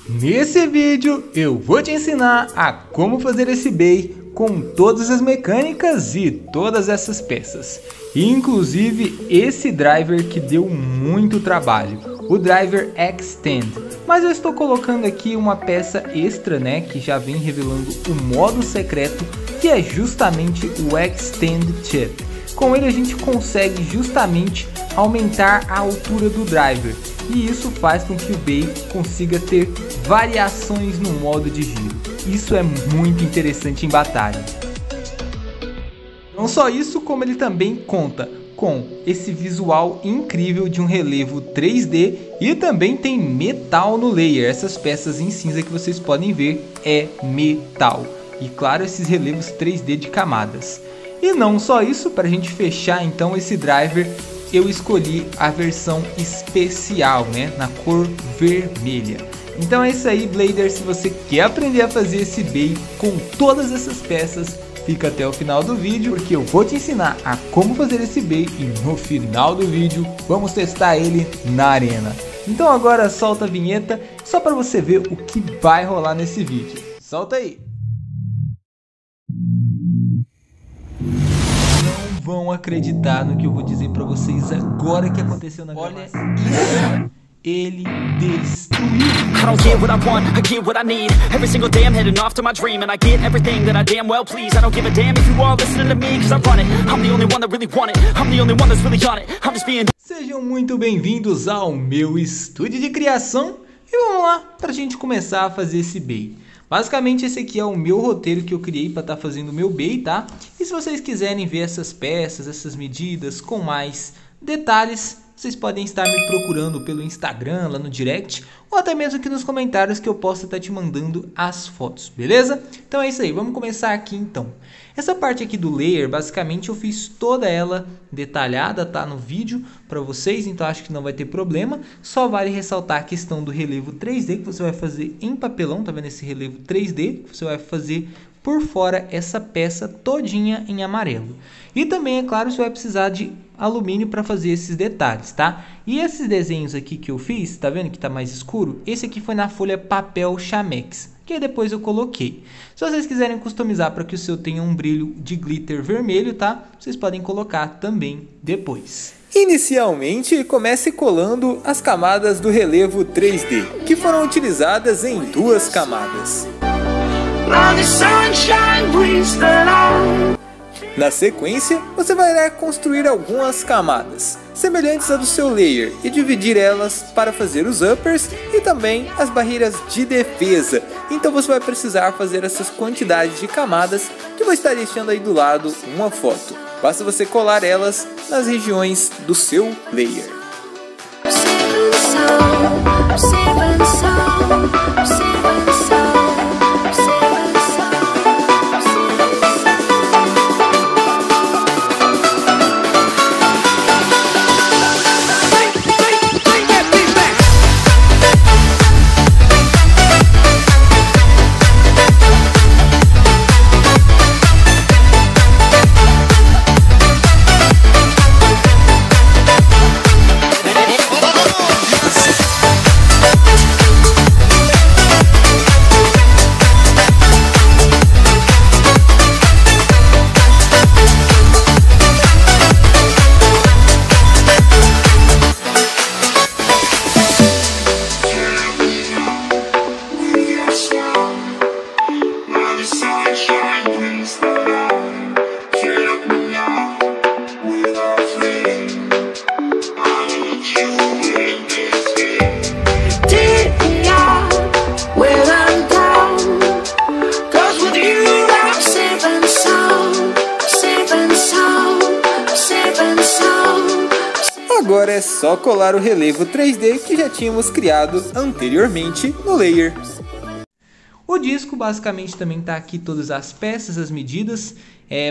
Nesse vídeo eu vou te ensinar a como fazer esse bay com todas as mecânicas e todas essas peças. Inclusive esse driver que deu muito trabalho, o driver Extend. Mas eu estou colocando aqui uma peça extra, né, que já vem revelando o modo secreto, que é justamente o Extend Chip. Com ele a gente consegue justamente aumentar a altura do driver. E isso faz com que o bay consiga ter variações no modo de giro. Isso é muito interessante em batalha. Não só isso, como ele também conta com esse visual incrível de um relevo 3D e também tem metal no layer. Essas peças em cinza que vocês podem ver é metal. E claro, esses relevos 3D de camadas. E não só isso, para a gente fechar então esse driver, eu escolhi a versão especial, né, na cor vermelha. Então é isso aí, Blader. Se você quer aprender a fazer esse bay com todas essas peças, fica até o final do vídeo, porque eu vou te ensinar a como fazer esse bay e no final do vídeo vamos testar ele na arena. Então agora solta a vinheta só para você ver o que vai rolar nesse vídeo. Solta aí! Vão acreditar no que eu vou dizer pra vocês agora que aconteceu na gravação. Olha isso, ele destruiu. I don't get what I want, I get what I need. Every single day I'm heading off to my dream, and I get everything that I damn well please. I don't give a damn if you all listening to me, cause I run it. I'm the only one that really want it. I'm the only one that's really on it. I'm just being... Sejam muito bem-vindos ao meu estúdio de criação. E vamos lá, pra gente começar a fazer esse bay. Basicamente esse aqui é o meu roteiro que eu criei para estar fazendo o meu bay, tá? E se vocês quiserem ver essas peças, essas medidas com mais detalhes, vocês podem estar me procurando pelo Instagram, lá no direct, ou até mesmo aqui nos comentários que eu posso estar te mandando as fotos, beleza? Então é isso aí, vamos começar aqui então. Essa parte aqui do layer, basicamente eu fiz toda ela detalhada, tá, no vídeo para vocês, então acho que não vai ter problema. Só vale ressaltar a questão do relevo 3D que você vai fazer em papelão, tá vendo esse relevo 3D? Você vai fazer por fora essa peça todinha em amarelo. E também, é claro, você vai precisar de alumínio para fazer esses detalhes, tá? E esses desenhos aqui que eu fiz, tá vendo que tá mais escuro? Esse aqui foi na folha papel Chamex, que depois eu coloquei. Se vocês quiserem customizar para que o seu tenha um brilho de glitter vermelho, tá? Vocês podem colocar também depois. Inicialmente, comece colando as camadas do relevo 3D, que foram utilizadas em duas camadas. Na sequência, você vai irá construir algumas camadas, semelhantes à do seu layer, e dividir elas para fazer os uppers e também as barreiras de defesa. Então você vai precisar fazer essas quantidades de camadas, que vou estar deixando aí do lado uma foto. Basta você colar elas nas regiões do seu layer. Agora é só colar o relevo 3D que já tínhamos criado anteriormente no layer. O disco basicamente também está aqui todas as peças, as medidas.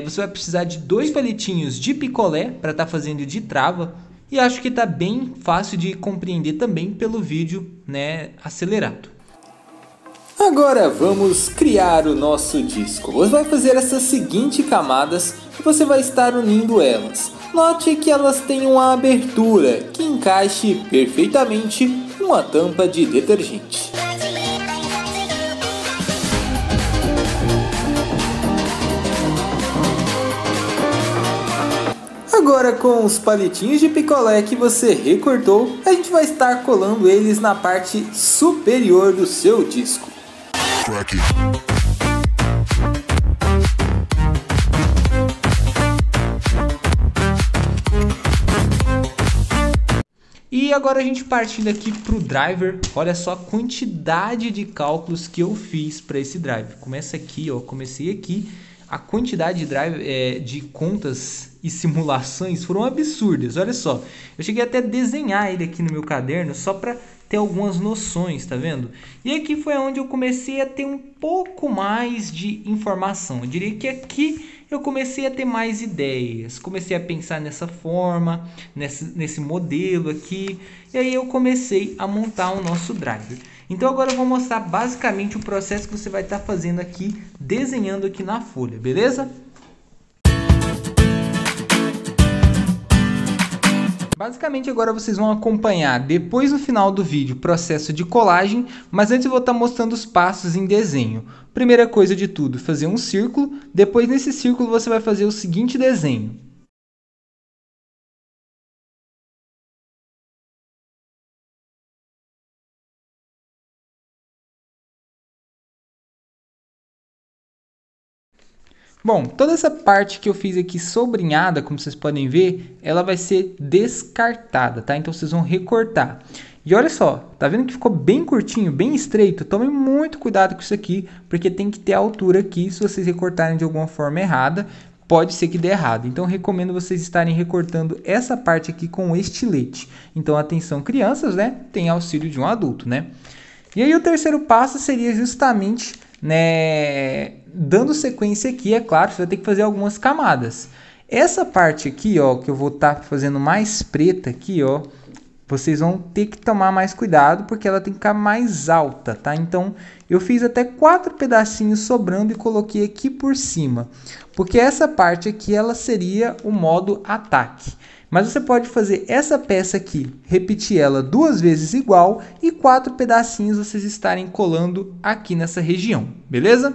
Você vai precisar de 2 palitinhos de picolé para estar fazendo de trava. E acho que está bem fácil de compreender também pelo vídeo, né, acelerado. Agora vamos criar o nosso disco. Você vai fazer essas seguintes camadas e você vai estar unindo elas. Note que elas têm uma abertura que encaixe perfeitamente uma tampa de detergente. Agora, com os palitinhos de picolé que você recortou, a gente vai estar colando eles na parte superior do seu disco. E agora a gente partindo aqui para o driver, olha só a quantidade de cálculos que eu fiz para esse driver. Começa aqui, ó, comecei aqui, a quantidade de driver, de contas e simulações foram absurdas, olha só. Eu cheguei até a desenhar ele aqui no meu caderno só para ter algumas noções, tá vendo? E aqui foi onde eu comecei a ter um pouco mais de informação. Eu diria que aqui eu comecei a ter mais ideias, comecei a pensar nessa forma, nesse modelo aqui, e aí eu comecei a montar o nosso driver. Então agora eu vou mostrar basicamente o processo que você vai estar fazendo aqui, desenhando aqui na folha, beleza? Basicamente agora vocês vão acompanhar depois no final do vídeo o processo de colagem, mas antes eu vou estar mostrando os passos em desenho. Primeira coisa de tudo, fazer um círculo, depois nesse círculo você vai fazer o seguinte desenho. Bom, toda essa parte que eu fiz aqui sobrinhada, como vocês podem ver, ela vai ser descartada, tá? Então vocês vão recortar. E olha só, tá vendo que ficou bem curtinho, bem estreito? Tomem muito cuidado com isso aqui, porque tem que ter a altura aqui. Se vocês recortarem de alguma forma errada, pode ser que dê errado. Então eu recomendo vocês estarem recortando essa parte aqui com o estilete. Então atenção crianças, né? Tem auxílio de um adulto, né? E aí o terceiro passo seria justamente, né, dando sequência aqui, é claro, você vai ter que fazer algumas camadas. Essa parte aqui, ó, que eu vou estar fazendo mais preta aqui, ó, vocês vão ter que tomar mais cuidado porque ela tem que ficar mais alta, tá? Então, eu fiz até 4 pedacinhos sobrando e coloquei aqui por cima, porque essa parte aqui, ela seria o modo ataque. Mas você pode fazer essa peça aqui, repetir ela 2 vezes igual e 4 pedacinhos vocês estarem colando aqui nessa região, beleza?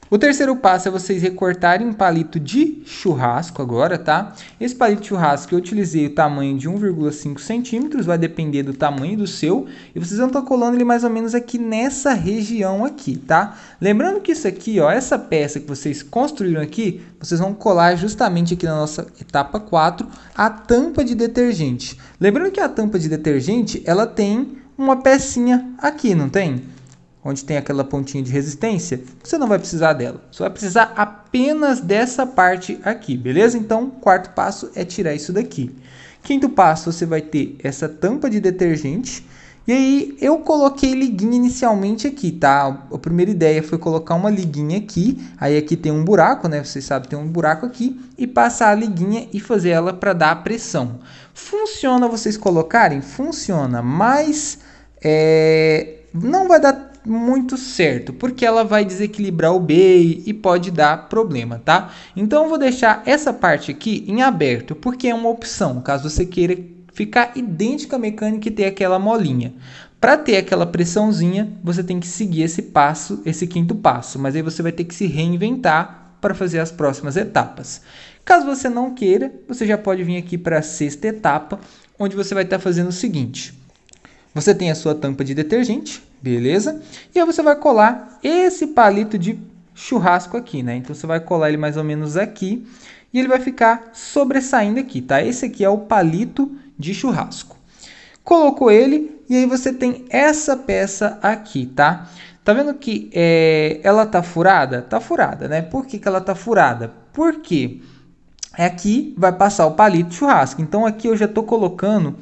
O terceiro passo é vocês recortarem um palito de churrasco agora, tá? Esse palito de churrasco eu utilizei o tamanho de 1,5 centímetros, vai depender do tamanho do seu. E vocês vão estar colando ele mais ou menos aqui nessa região aqui, tá? Lembrando que isso aqui, ó, essa peça que vocês construíram aqui, vocês vão colar justamente aqui na nossa etapa 4, a tampa de detergente. Lembrando que a tampa de detergente, ela tem uma pecinha aqui, não tem? Onde tem aquela pontinha de resistência, você não vai precisar dela. Você vai precisar apenas dessa parte aqui, beleza? Então, quarto passo é tirar isso daqui. Quinto passo, você vai ter essa tampa de detergente. E aí, eu coloquei liguinha inicialmente aqui, tá? A primeira ideia foi colocar uma liguinha aqui. Aí aqui tem um buraco, né? Vocês sabem, tem um buraco aqui. E passar a liguinha e fazer ela para dar a pressão. Funciona vocês colocarem? Funciona, mas não vai dar muito certo, porque ela vai desequilibrar o bey e pode dar problema, tá? Então eu vou deixar essa parte aqui em aberto, porque é uma opção, caso você queira ficar idêntica à mecânica e ter aquela molinha. Para ter aquela pressãozinha, você tem que seguir esse passo, esse quinto passo, mas aí você vai ter que se reinventar para fazer as próximas etapas. Caso você não queira, você já pode vir aqui para a sexta etapa, onde você vai estar fazendo o seguinte. Você tem a sua tampa de detergente, beleza? E aí você vai colar esse palito de churrasco aqui, né? Então você vai colar ele mais ou menos aqui e ele vai ficar sobressaindo aqui, tá? Esse aqui é o palito de churrasco. Colocou ele e aí você tem essa peça aqui, tá? Tá vendo que ela tá furada? Tá furada, né? Por que ela tá furada? Porque aqui vai passar o palito de churrasco. Então aqui eu já tô colocando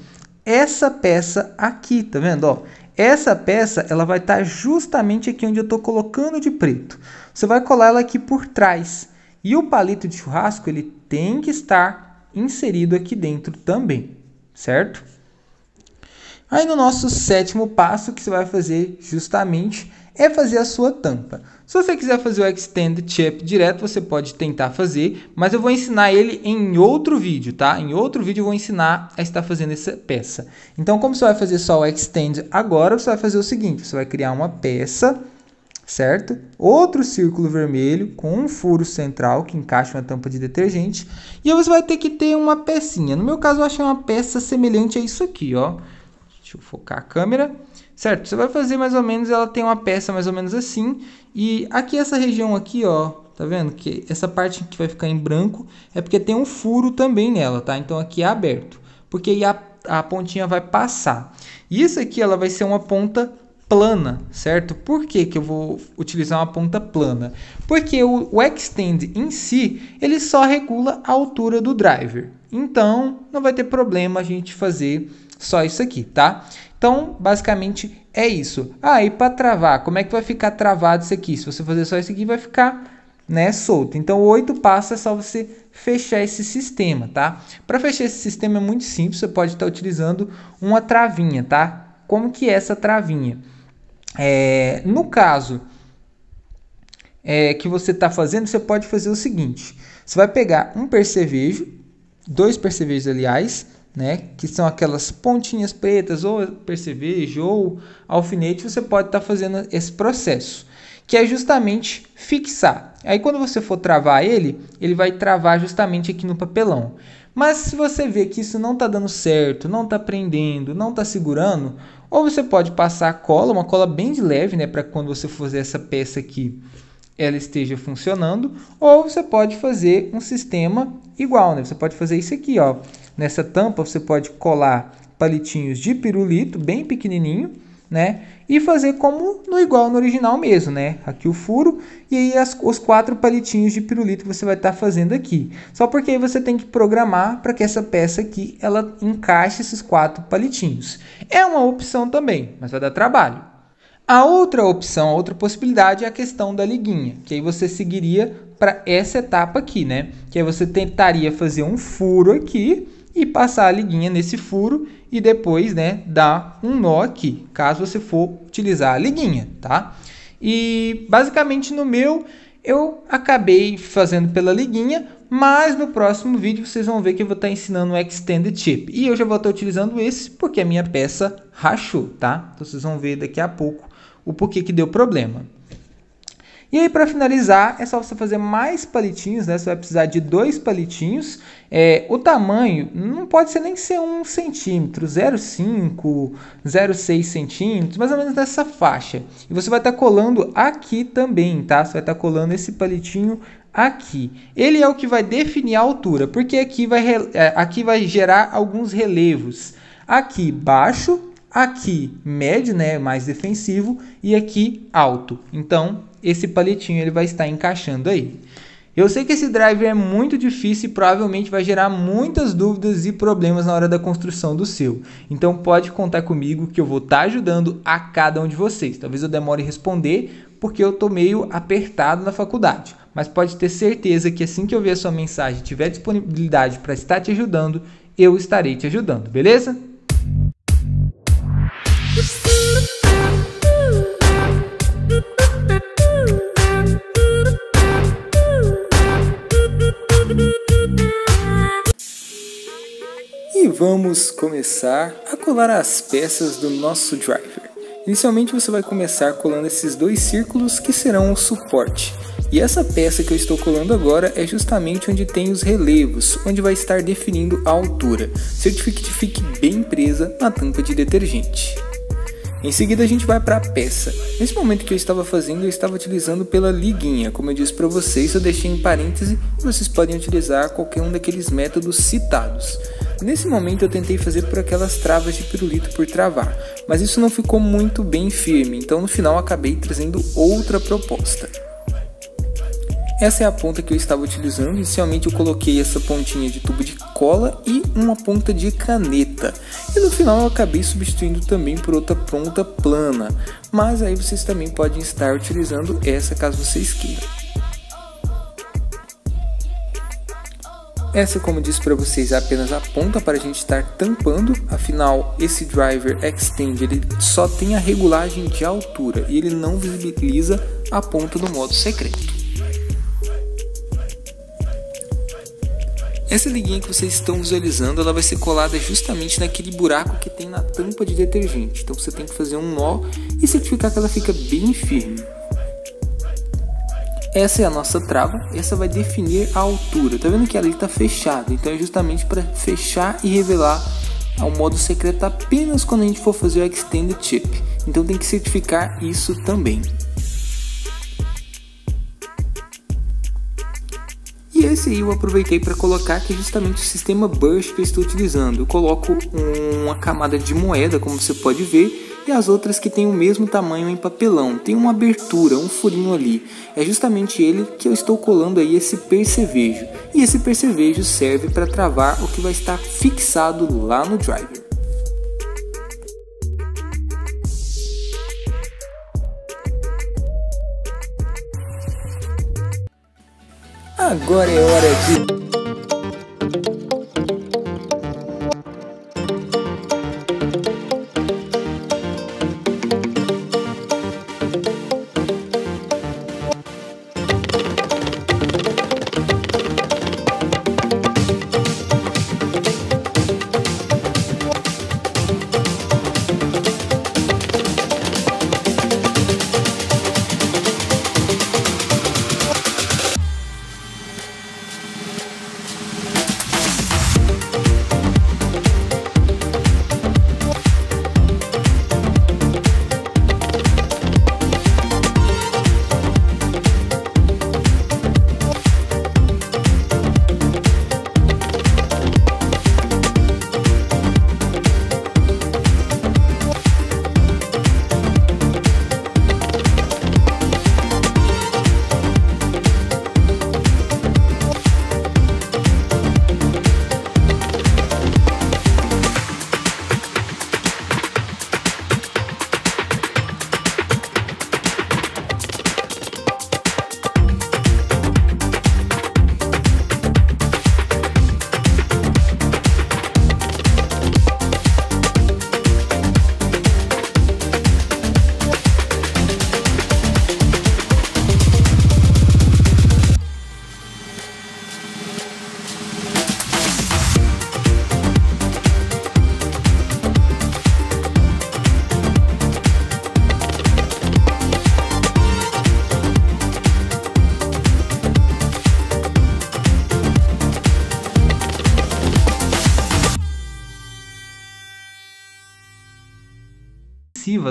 essa peça aqui, tá vendo? Ó, essa peça ela vai estar justamente aqui onde eu estou colocando de preto. Você vai colar ela aqui por trás. E o palito de churrasco ele tem que estar inserido aqui dentro também, certo? Aí no nosso sétimo passo, o que você vai fazer justamente é fazer a sua tampa. Se você quiser fazer o Extend Shape direto, você pode tentar fazer, mas eu vou ensinar ele em outro vídeo, tá? Em outro vídeo eu vou ensinar a estar fazendo essa peça. Então, como você vai fazer só o Extend agora, você vai fazer o seguinte, você vai criar uma peça certo? Outro círculo vermelho com um furo central que encaixa na tampa de detergente. E aí você vai ter que ter uma pecinha. No meu caso, eu achei uma peça semelhante a isso aqui, ó. Deixa eu focar a câmera. Certo? Você vai fazer mais ou menos, ela tem uma peça mais ou menos assim. E aqui essa região aqui, ó, tá vendo? Que essa parte que vai ficar em branco é porque tem um furo também nela, tá? Então aqui é aberto. Porque aí a pontinha vai passar. E isso aqui, ela vai ser uma ponta plana, certo? Por que que eu vou utilizar uma ponta plana? Porque o Extend em si, ele só regula a altura do driver. Então, não vai ter problema a gente fazer só isso aqui, tá? Então, basicamente é isso. E para travar, como é que vai ficar travado isso aqui? Se você fazer só isso aqui, vai ficar, né, solto. Então, o 8 passos é só você fechar esse sistema, tá? Para fechar esse sistema é muito simples, você pode estar utilizando uma travinha, tá? Como que é essa travinha? No caso que você está fazendo, você pode fazer o seguinte. Você vai pegar um percevejo, 2 percevejos, aliás, né, que são aquelas pontinhas pretas, ou percevejo, ou alfinete. Você pode estar fazendo esse processo, que é justamente fixar. Aí quando você for travar ele vai travar justamente aqui no papelão. Mas se você vê que isso não está dando certo, não está prendendo, não está segurando, ou você pode passar a cola, uma cola bem de leve, né, para quando você fazer essa peça aqui, ela esteja funcionando, ou você pode fazer um sistema igual, né? Você pode fazer isso aqui, ó. Nessa tampa você pode colar palitinhos de pirulito bem pequenininho, né? E fazer como igual no original mesmo, né? Aqui o furo e aí os 4 palitinhos de pirulito que você vai estar fazendo aqui. Só porque aí você tem que programar para que essa peça aqui, ela encaixe esses 4 palitinhos. É uma opção também, mas vai dar trabalho. A outra opção, a outra possibilidade é a questão da liguinha, que aí você seguiria para essa etapa aqui, né? Que aí você tentaria fazer um furo aqui e passar a liguinha nesse furo e depois, né, dar um nó aqui, caso você for utilizar a liguinha, tá? E basicamente no meu eu acabei fazendo pela liguinha, mas no próximo vídeo vocês vão ver que eu vou estar ensinando o Extended Chip. E eu já vou estar utilizando esse porque a minha peça rachou, tá? Então vocês vão ver daqui a pouco o porquê que deu problema. E aí, para finalizar, é só você fazer mais palitinhos, né? Você vai precisar de 2 palitinhos. O tamanho não pode ser nem ser 1 centímetro, 0,5, 0,6 centímetros, mais ou menos nessa faixa. E você vai estar colando aqui também, tá? Você vai estar colando esse palitinho aqui. Ele é o que vai definir a altura, porque aqui vai gerar alguns relevos. Aqui baixo, aqui médio, né, mais defensivo, e aqui alto. Então, esse palitinho ele vai estar encaixando aí. Eu sei que esse driver é muito difícil e provavelmente vai gerar muitas dúvidas e problemas na hora da construção do seu. Então pode contar comigo que eu vou estar ajudando a cada um de vocês. Talvez eu demore a responder porque eu estou meio apertado na faculdade. Mas pode ter certeza que assim que eu ver a sua mensagem e tiver disponibilidade para estar te ajudando, eu estarei te ajudando, beleza? E vamos começar a colar as peças do nosso driver. Inicialmente você vai começar colando esses 2 círculos que serão o suporte. E essa peça que eu estou colando agora é justamente onde tem os relevos, onde vai estar definindo a altura. Certifique que fique bem presa na tampa de detergente. Em seguida a gente vai para a peça. Nesse momento que eu estava fazendo, eu estava utilizando pela liguinha. Como eu disse para vocês, eu deixei em parêntese e vocês podem utilizar qualquer um daqueles métodos citados. Nesse momento eu tentei fazer por aquelas travas de pirulito por travar, mas isso não ficou muito bem firme, então no final acabei trazendo outra proposta. Essa é a ponta que eu estava utilizando. Inicialmente eu coloquei essa pontinha de tubo de cola e uma ponta de caneta. E no final eu acabei substituindo também por outra ponta plana. Mas aí vocês também podem estar utilizando essa caso vocês queiram. Essa, como eu disse para vocês, é apenas a ponta para a gente estar tampando. Afinal, esse driver Extend ele só tem a regulagem de altura e ele não visibiliza a ponta do modo secreto. Essa liguinha que vocês estão visualizando, ela vai ser colada justamente naquele buraco que tem na tampa de detergente. Então você tem que fazer um nó e certificar que ela fica bem firme. Essa é a nossa trava, essa vai definir a altura. Tá vendo que ela está fechada? Então é justamente para fechar e revelar ao modo secreto apenas quando a gente for fazer o Extended Chip. Então tem que certificar isso também. E esse aí eu aproveitei para colocar, que é justamente o sistema Burst que eu estou utilizando. Eu coloco uma camada de moeda, como você pode ver, e as outras que tem o mesmo tamanho em papelão. Tem uma abertura, um furinho ali. É justamente ele que eu estou colando aí esse percevejo. E esse percevejo serve para travar o que vai estar fixado lá no driver. Agora é hora de...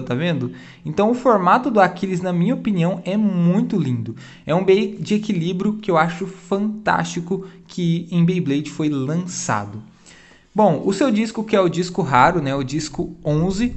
Tá vendo? Então o formato do Aquiles, na minha opinião, é muito lindo. É um Bey de equilíbrio que eu acho fantástico que em Beyblade foi lançado. Bom, o seu disco, que é o disco raro, né, o disco 11,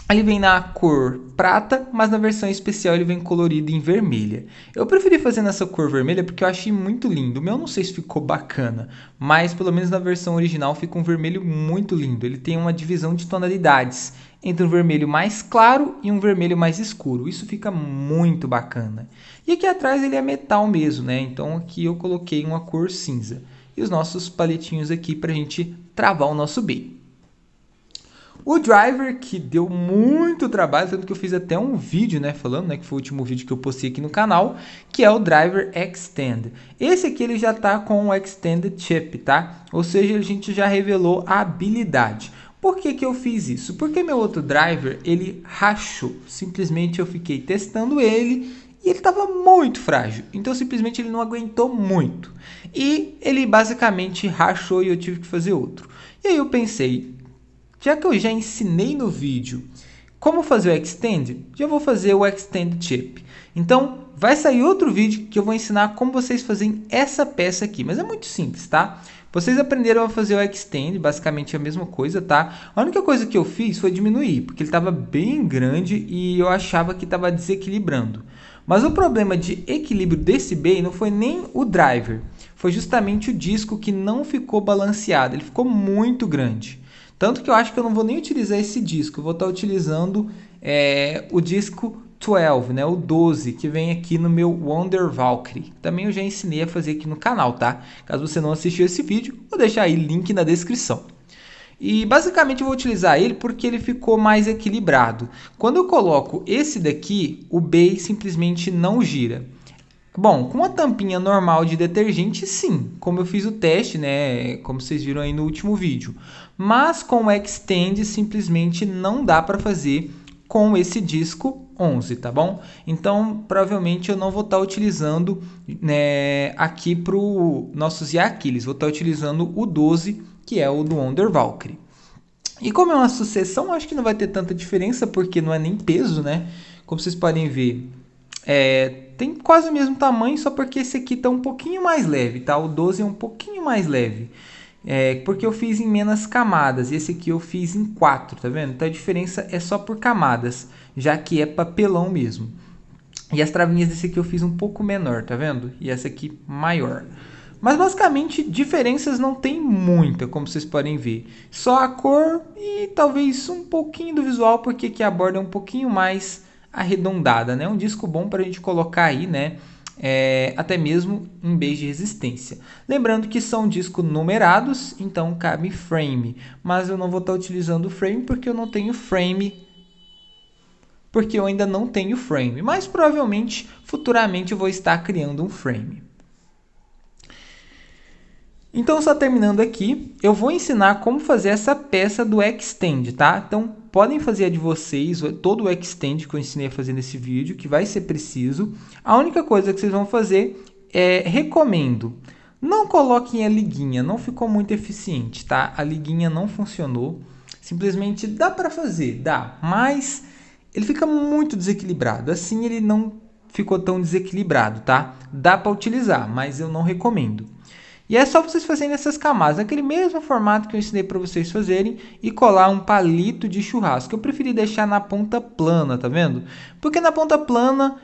ele vem na cor prata, mas na versão especial ele vem colorido em vermelha. Eu preferi fazer nessa cor vermelha porque eu achei muito lindo. O meu não sei se ficou bacana, mas pelo menos na versão original fica um vermelho muito lindo. Ele tem uma divisão de tonalidades entre um vermelho mais claro e um vermelho mais escuro. Isso fica muito bacana. E aqui atrás ele é metal mesmo, né? Então aqui eu coloquei uma cor cinza. E os nossos palitinhos aqui para a gente travar o nosso Bey. O driver, que deu muito trabalho, tanto que eu fiz até um vídeo, né, falando, né, que foi o último vídeo que eu postei aqui no canal, que é o driver Extend. Esse aqui ele já tá com o Extended Chip, tá? Ou seja, a gente já revelou a habilidade. Por que que eu fiz isso? Porque meu outro driver, ele rachou. Simplesmente eu fiquei testando ele e ele estava muito frágil. Então simplesmente ele não aguentou muito. E ele basicamente rachou e eu tive que fazer outro. E aí eu pensei, já que eu já ensinei no vídeo como fazer o Extend, já vou fazer o Extend Chip. Então vai sair outro vídeo que eu vou ensinar como vocês fazem essa peça aqui. Mas é muito simples, tá? Vocês aprenderam a fazer o Extend, basicamente a mesma coisa, tá? A única coisa que eu fiz foi diminuir, porque ele estava bem grande e eu achava que estava desequilibrando. Mas o problema de equilíbrio desse Bey não foi nem o driver, foi justamente o disco que não ficou balanceado, ele ficou muito grande. Tanto que eu acho que eu não vou nem utilizar esse disco, eu vou estar utilizando o disco 12, né, o 12, que vem aqui no meu Wonder Valkyrie. Também eu já ensinei a fazer aqui no canal, tá? Caso você não assistiu esse vídeo, vou deixar aí link na descrição. E basicamente eu vou utilizar ele porque ele ficou mais equilibrado. Quando eu coloco esse daqui, o Bey simplesmente não gira. Bom, com uma tampinha normal de detergente, sim, como eu fiz o teste, né, como vocês viram aí no último vídeo. Mas com o Extend simplesmente não dá para fazer com esse disco 11, tá bom? Então, provavelmente eu não vou estar utilizando, né, aqui para o nosso Zia Aquiles. Vou estar utilizando o 12, que é o do Wonder Valkyrie. E como é uma sucessão, acho que não vai ter tanta diferença, porque não é nem peso, né? Como vocês podem ver, tem quase o mesmo tamanho, só porque esse aqui está um pouquinho mais leve, tá? O 12 é um pouquinho mais leve. Porque eu fiz em menos camadas, e esse aqui eu fiz em 4, tá vendo? Então a diferença é só por camadas, já que é papelão mesmo. E as travinhas desse aqui eu fiz um pouco menor, tá vendo? E essa aqui maior. Mas basicamente diferenças não tem muita, como vocês podem ver. Só a cor e talvez um pouquinho do visual, porque aqui a borda é um pouquinho mais arredondada, né? Um disco bom para a gente colocar aí, né? Até mesmo em base de resistência. Lembrando que são discos numerados, então cabe frame. Mas eu não vou estar utilizando frame porque eu não tenho frame. Porque eu ainda não tenho frame. Mas provavelmente, futuramente, eu vou estar criando um frame. Então, só terminando aqui, eu vou ensinar como fazer essa peça do extend, tá? Então, podem fazer a de vocês, todo o extend que eu ensinei a fazer nesse vídeo, que vai ser preciso. A única coisa que vocês vão fazer recomendo, não coloquem a liguinha, não ficou muito eficiente, tá? A liguinha não funcionou, simplesmente dá para fazer, dá, mas ele fica muito desequilibrado, assim ele não ficou tão desequilibrado, tá? Dá para utilizar, mas eu não recomendo. E é só vocês fazerem essas camadas, naquele mesmo formato que eu ensinei para vocês fazerem, e colar um palito de churrasco. Eu preferi deixar na ponta plana, tá vendo? Porque na ponta plana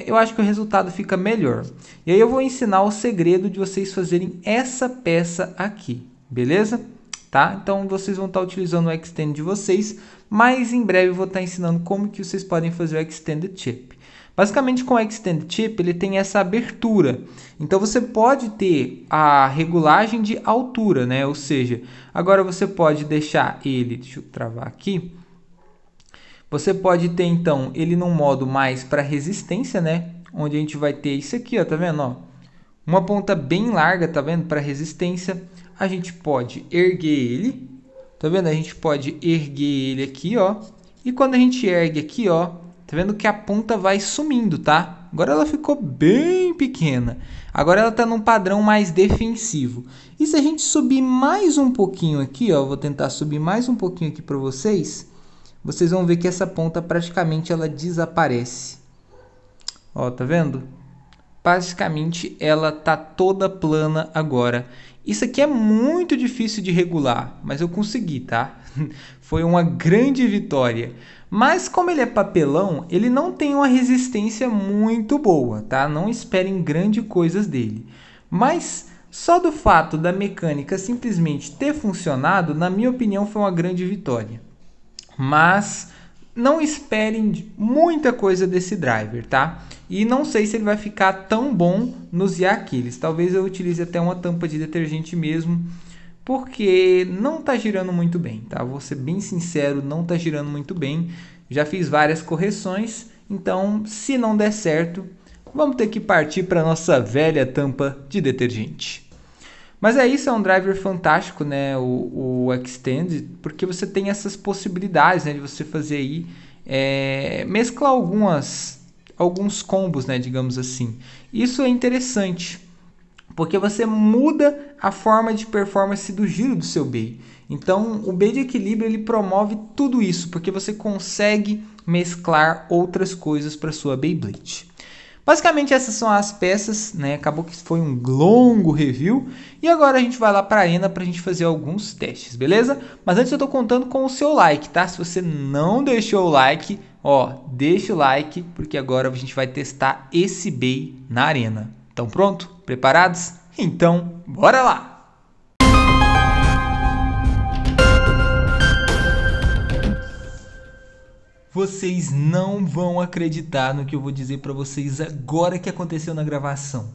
eu acho que o resultado fica melhor. E aí eu vou ensinar o segredo de vocês fazerem essa peça aqui, beleza? Tá? Então vocês vão estar utilizando o extend de vocês, mas em breve eu vou estar ensinando como que vocês podem fazer o extended chip. Basicamente, com o Extend Chip, ele tem essa abertura. Então, você pode ter a regulagem de altura, né? Ou seja, agora você pode deixar ele... Deixa eu travar aqui. Você pode ter, então, ele num modo mais para resistência, né? Onde a gente vai ter isso aqui, ó, tá vendo? Ó? Uma ponta bem larga, tá vendo? Para resistência. A gente pode erguer ele. Tá vendo? A gente pode erguer ele aqui, ó. E quando a gente ergue aqui, ó... Tá vendo que a ponta vai sumindo, tá? Agora ela ficou bem pequena. Agora ela tá num padrão mais defensivo. E se a gente subir mais um pouquinho aqui, ó, vou tentar subir mais um pouquinho aqui para vocês. Vocês vão ver que essa ponta praticamente ela desaparece. Ó, tá vendo? Praticamente ela tá toda plana agora. Isso aqui é muito difícil de regular, mas eu consegui, tá? Foi uma grande vitória. Mas como ele é papelão, ele não tem uma resistência muito boa, tá? Não esperem grandes coisas dele. Mas só do fato da mecânica simplesmente ter funcionado, na minha opinião, foi uma grande vitória. Mas não esperem muita coisa desse driver, tá? E não sei se ele vai ficar tão bom nos Zia Aquiles. Talvez eu utilize até uma tampa de detergente mesmo, porque não está girando muito bem, tá? Vou ser bem sincero, não está girando muito bem. Já fiz várias correções, então se não der certo, vamos ter que partir para nossa velha tampa de detergente. Mas isso, é um driver fantástico, né? O Extend, porque você tem essas possibilidades, né? De você fazer aí, mesclar alguns combos, né? Digamos assim. Isso é interessante, porque você muda a forma de performance do giro do seu bay. Então, o bay de equilíbrio ele promove tudo isso, porque você consegue mesclar outras coisas para sua Beyblade. Basicamente, essas são as peças, né? Acabou que foi um longo review. E agora a gente vai lá para a arena para a gente fazer alguns testes, beleza? Mas antes eu estou contando com o seu like, tá? Se você não deixou o like, ó, deixa o like, porque agora a gente vai testar esse bay na arena. Então pronto? Preparados? Então, bora lá! Vocês não vão acreditar no que eu vou dizer para vocês agora que aconteceu na gravação.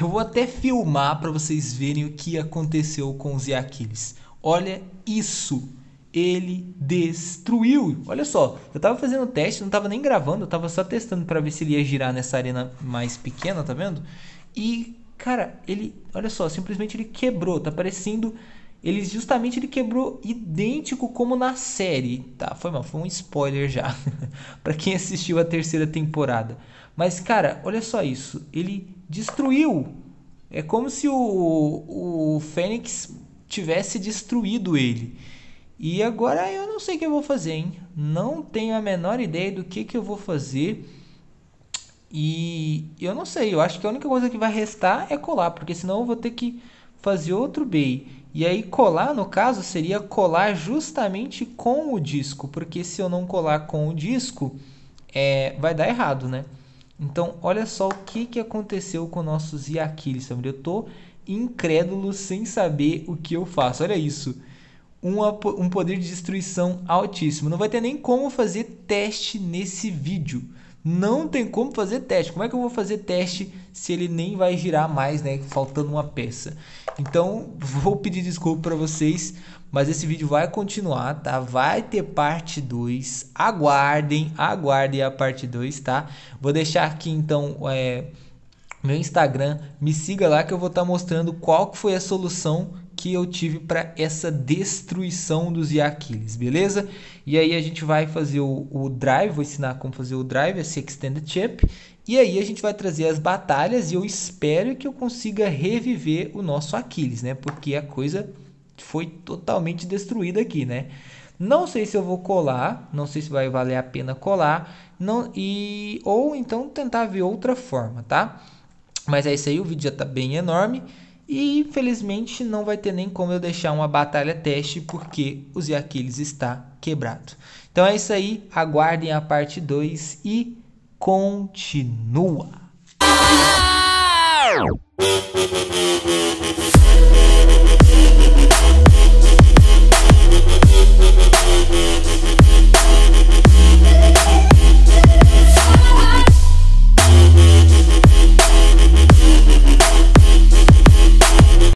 Eu vou até filmar para vocês verem o que aconteceu com o Zia Aquiles. Olha isso! Ele destruiu! Olha só, eu tava fazendo teste, não tava nem gravando, eu tava só testando para ver se ele ia girar nessa arena mais pequena, tá vendo? E, cara, ele, olha só, simplesmente ele quebrou, tá parecendo... ele quebrou idêntico como na série, tá? Foi um spoiler já para quem assistiu a terceira temporada. Mas cara, olha só isso, ele destruiu. É como se o Fênix tivesse destruído ele. E agora eu não sei o que eu vou fazer, hein? Não tenho a menor ideia do que eu vou fazer. E eu não sei, eu acho que a única coisa que vai restar é colar, porque senão eu vou ter que fazer outro bey. E aí colar, no caso, seria colar justamente com o disco, porque se eu não colar com o disco, vai dar errado, né? Então, olha só o que aconteceu com nossos Iaquiles, eu tô incrédulo sem saber o que eu faço. Olha isso, um poder de destruição altíssimo. Não vai ter nem como fazer teste nesse vídeo. Não tem como fazer teste. Como é que eu vou fazer teste se ele nem vai girar mais, né? Faltando uma peça. Então, vou pedir desculpa para vocês, mas esse vídeo vai continuar, tá? Vai ter parte 2. Aguardem a parte 2, tá? Vou deixar aqui, então, meu Instagram. Me siga lá que eu vou estar mostrando qual que foi a solução que eu tive para essa destruição dos Iaquiles, beleza? E aí a gente vai fazer o drive, vou ensinar como fazer o drive, esse extended chip, e aí a gente vai trazer as batalhas e eu espero que eu consiga reviver o nosso Aquiles, né? Porque a coisa foi totalmente destruída aqui, né? Não sei se eu vou colar, não sei se vai valer a pena colar, ou então tentar ver outra forma, tá? Mas é isso aí, o vídeo já tá bem enorme. E infelizmente não vai ter nem como eu deixar uma batalha teste, porque o Iaquiles está quebrado. Então é isso aí, aguardem a parte 2 e continua!